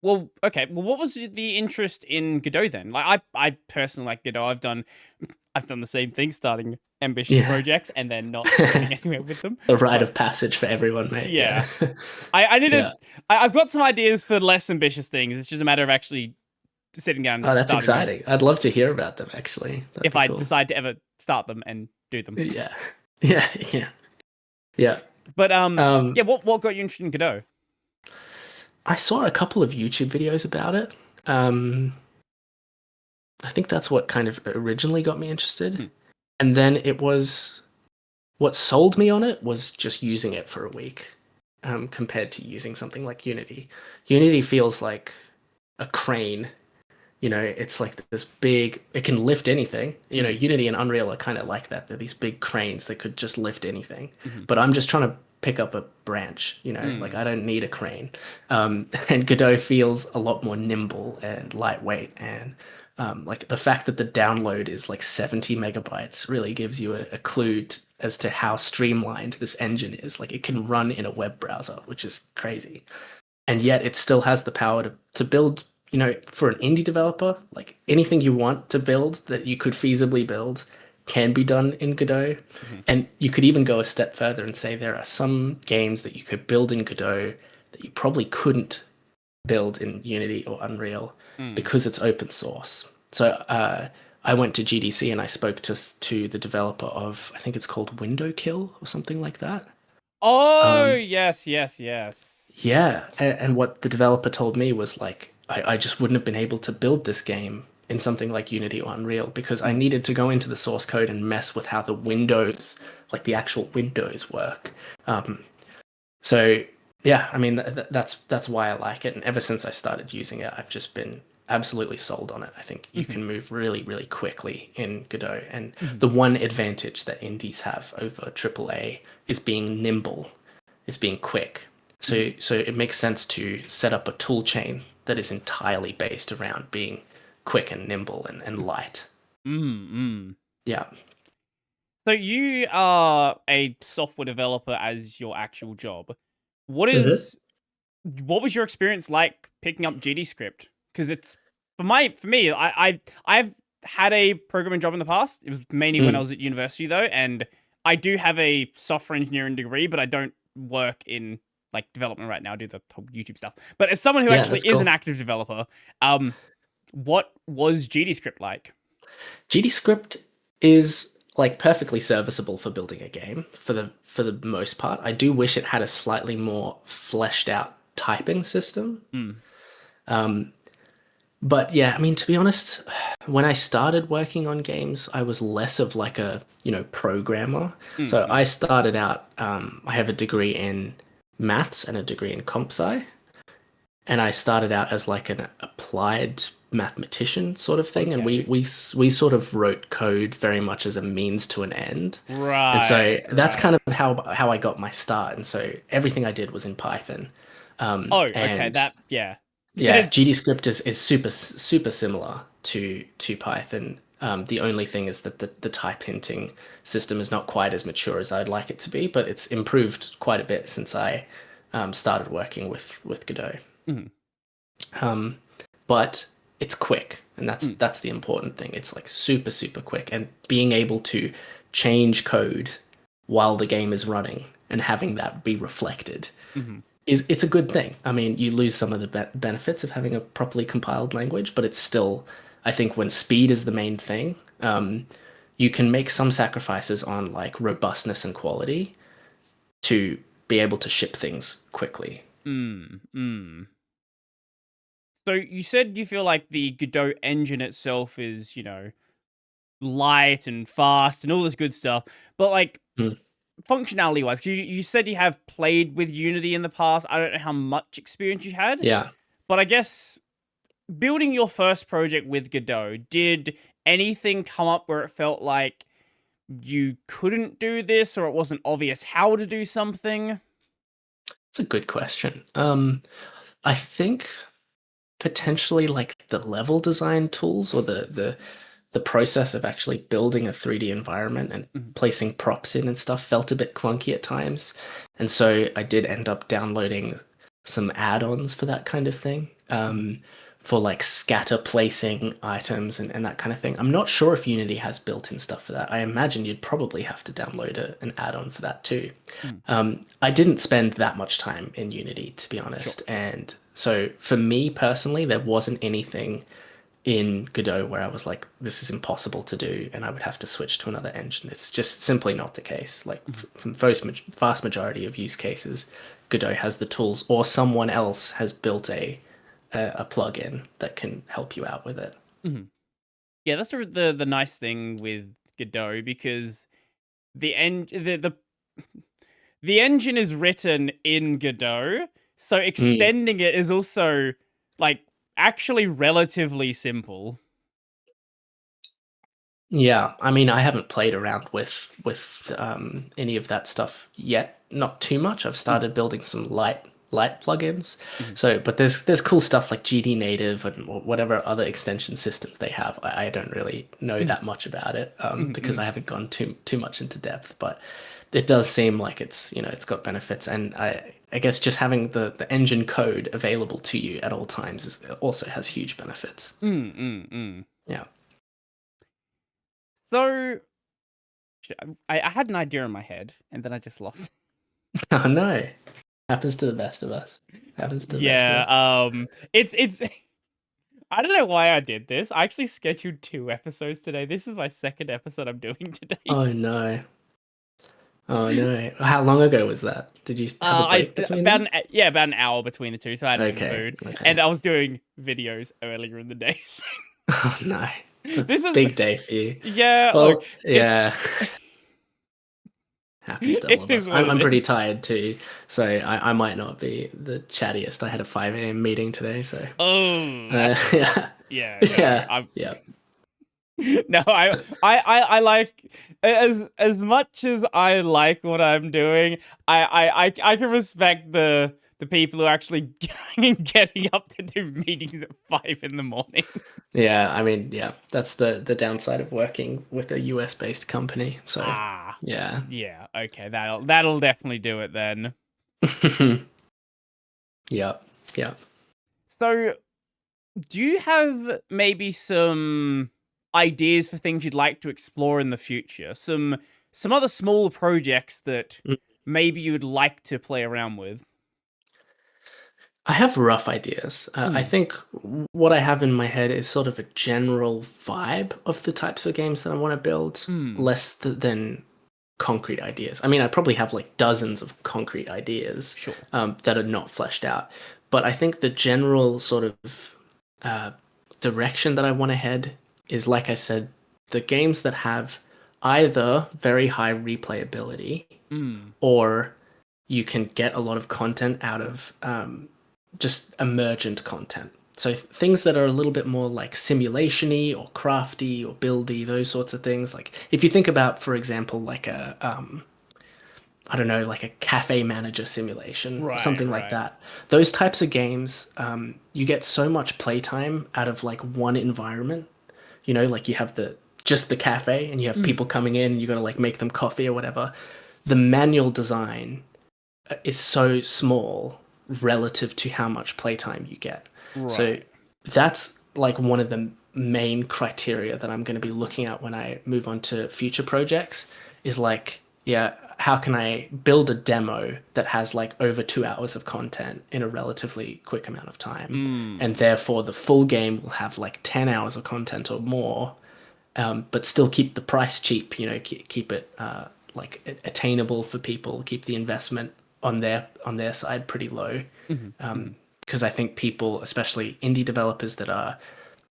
Well, okay. Well, what was the interest in Godot then? Like, I personally like Godot. I've done the same thing, starting ambitious Yeah. projects and then not getting anywhere with them. A rite But of passage for everyone, mate. Yeah. yeah, I need to. Yeah. I've got some ideas for less ambitious things. It's just a matter of actually sitting down and Oh, that's starting them. exciting. I'd love to hear about them, actually. That'd If be I cool. decide to ever start them and do them. Yeah. Yeah. Yeah. Yeah. But Um, yeah. What got you interested in Godot? I saw a couple of YouTube videos about it. Um, I think that's what kind of originally got me interested. Hmm. And then it was what sold me on it was just using it for a week, compared to using something like Unity. Unity feels like a crane. It's like this big, it can lift anything. Hmm. Unity and Unreal are kind of like that. They're these big cranes that could just lift anything. Hmm. But I'm just trying to pick up a branch, like Hmm. I don't need a crane. And Godot feels a lot more nimble and lightweight. And like the fact that the download is like 70 megabytes really gives you a clue as to how streamlined this engine is. Like it can run in a web browser, which is crazy, and yet it still has the power to build, for an indie developer, like anything you want to build that you could feasibly build can be done in Godot. Hmm. And you could even go a step further and say there are some games that you could build in Godot that you probably couldn't build in Unity or Unreal Hmm. because it's open source. So I went to GDC and I spoke to the developer of, I think it's called Window Kill or something like that. Oh Um, yes, yes, yes. Yeah, and what the developer told me was like, I just wouldn't have been able to build this game in something like Unity or Unreal because I Hmm. needed to go into the source code and mess with how the windows, like the actual windows work. Um, so yeah, I mean that's why I like it, and ever since I started using it, I've just been absolutely sold on it. I think you Hmm. can move really, really quickly in Godot, and Hmm. the one advantage that indies have over AAA is being nimble, is being quick. Hmm. So it makes sense to set up a tool chain that is entirely based around being quick and nimble and light. Hmm. Hmm. Yeah. So you are a software developer as your actual job. What Hmm. is what was your experience like picking up GDScript? Because it's for me, I've had a programming job in the past. It was mainly when I Mm. was at university though, and I do have a software engineering degree, but I don't work in like development right now. I do the whole YouTube stuff. But as someone who Yeah, actually that's is an cool. active developer, um, what was GDScript like? GDScript is like perfectly serviceable for building a game for the most part. I do wish it had a slightly more fleshed out typing system. Mm. Um, but yeah, I mean, to be honest, when I started working on games, I was less of like a, programmer. So Mm. I started out, I have a degree in maths and a degree in comp sci, and I started out as like an applied mathematician sort of thing, and we Okay. we we sort of wrote code very much as a means to an end, and so Right. that's Right. kind of how I got my start. And so everything I did was in Python, Oh, okay. and That yeah. yeah, GDScript is super similar to Python. The only thing is that the type hinting system is not quite as mature as I'd like it to be, but it's improved quite a bit since I started working with Godot. Mhm. Um, but it's quick, and that's Mm. that's the important thing. It's like super quick, and being able to change code while the game is running and having that be reflected Mhm. it's a good thing. I mean, you lose some of the benefits of having a properly compiled language, but it's still, I think, when speed is the main thing, you can make some sacrifices on like robustness and quality to be able to ship things quickly. Mm. Mm. So you said you feel like the Godot engine itself is, light and fast and all this good stuff, but like Mm. functionality wise, because you said you have played with Unity in the past. I don't know how much experience you had, Yeah. but I guess building your first project with Godot, did anything come up where it felt like you couldn't do this or it wasn't obvious how to do something? It's a good question. I think potentially like the level design tools or the process of actually building a 3D environment and Mhm. placing props in and stuff felt a bit clunky at times. And so I did end up downloading some add-ons for that kind of thing. Mhm. For like scatter placing items and that kind of thing. I'm not sure if Unity has built-in stuff for that. I imagine you'd probably have to download an add-on for that too. Mhm. I didn't spend that much time in Unity, to be Sure. honest. And so for me personally, there wasn't anything in Godot where I was like, this is impossible to do, and I would have to switch to another engine. It's just simply not the case. Like Mhm. from vast majority of use cases, Godot has the tools, or someone else has built a plugin that can help you out with it. Mhm. Yeah, that's the nice thing with Godot because the engine is written in Godot, so Mm. extending it is also like actually relatively simple. Yeah, I mean, I haven't played around with any of that stuff yet. Not too much. I've Mhm. started building some light plugins. Mhm. So, but there's cool stuff like GD Native and whatever other extension systems they have. I don't really know Mhm. that much about it Mhm. because I Mhm. haven't gone too much into depth. But it does seem like it's it's got benefits, and I guess just having the engine code available to you at all times also has huge benefits. Mm, mm, mm. Yeah. So I had an idea in my head and then I just lost. Oh no. Happens to the best of us. Happens to the best of Yeah, us. it's I don't know why I did this. I actually scheduled 2 episodes today. This is my second episode I'm doing today. Oh no. Oh no. How long ago was that? Did you have a I break between them? yeah, about an hour between the two, so I had some Okay. food, Okay. and I was doing videos earlier in the day. So Oh no. It's a this is big day for you. yeah. Look, Well, it's yeah. Happens to all it of us. is what I'm it pretty is. tired too, so I might not be the chattiest. I had a 5 a.m. meeting today, so Oh, that's not good. yeah. Yeah, no, Yeah. I'm Yeah. no, I like as much as I like what I'm doing. I can respect the people who are actually getting up to do meetings at 5 in the morning. Yeah, I mean, yeah, that's the downside of working with a US based company. So, Ah, yeah. yeah, okay, that'll definitely do it then. Yeah. Yeah. So, do you have maybe some ideas for things you'd like to explore in the future? Some other small projects that maybe you'd like to play around with? I have rough ideas. I Mm, think what I have in my head is sort of a general vibe of the types of games that I want to build, mm, less than concrete ideas. I mean, I probably have like dozens of concrete ideas sure. that are not fleshed out, but I think the general sort of uh, direction that I want to head is, like I said, the games that have either very high replayability Mm, or you can get a lot of content out of just emergent content. So things that are a little bit more like simulation-y or crafty or buildy, those sorts of things. Like if you think about, for example, like a I don't know, like a cafe manager simulation or right, something like right. that. Those types of games, you get so much playtime out of like one environment. Like you have just the cafe and you have Mm, people coming in, and you got to like make them coffee or whatever. The manual design is so small relative to how much playtime you get. So right. that's like one of the main criteria that I'm going to be looking at when I move on to future projects is like, yeah, how can I build a demo that has like over 2 hours of content in a relatively quick amount of time? And Mm, therefore the full game will have like 10 hours of content or more, but still keep the price cheap. Keep it like attainable for people. Keep the investment on their side pretty low, mhm, mhm, because I think people, especially indie developers that are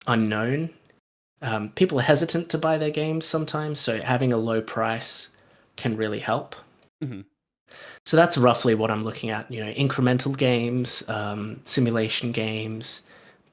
unknown, people are hesitant to buy their games sometimes. So having a low price can really help. mhm, So that's roughly what I'm looking at. Incremental games, simulation games,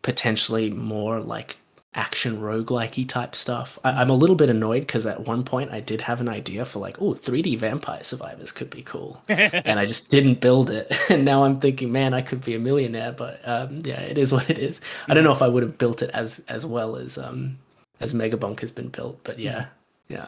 potentially more like action roguelikey type stuff. I'm a mhm. little bit annoyed because at one point I did have an idea for like, oh, 3D Vampire Survivors could be cool, and I just didn't build it. And now I'm thinking, man, I could be a millionaire. But yeah, it is what it is. I don't know Mhm, if I would have built it as well as Megabonk has been built, but yeah, mhm. yeah.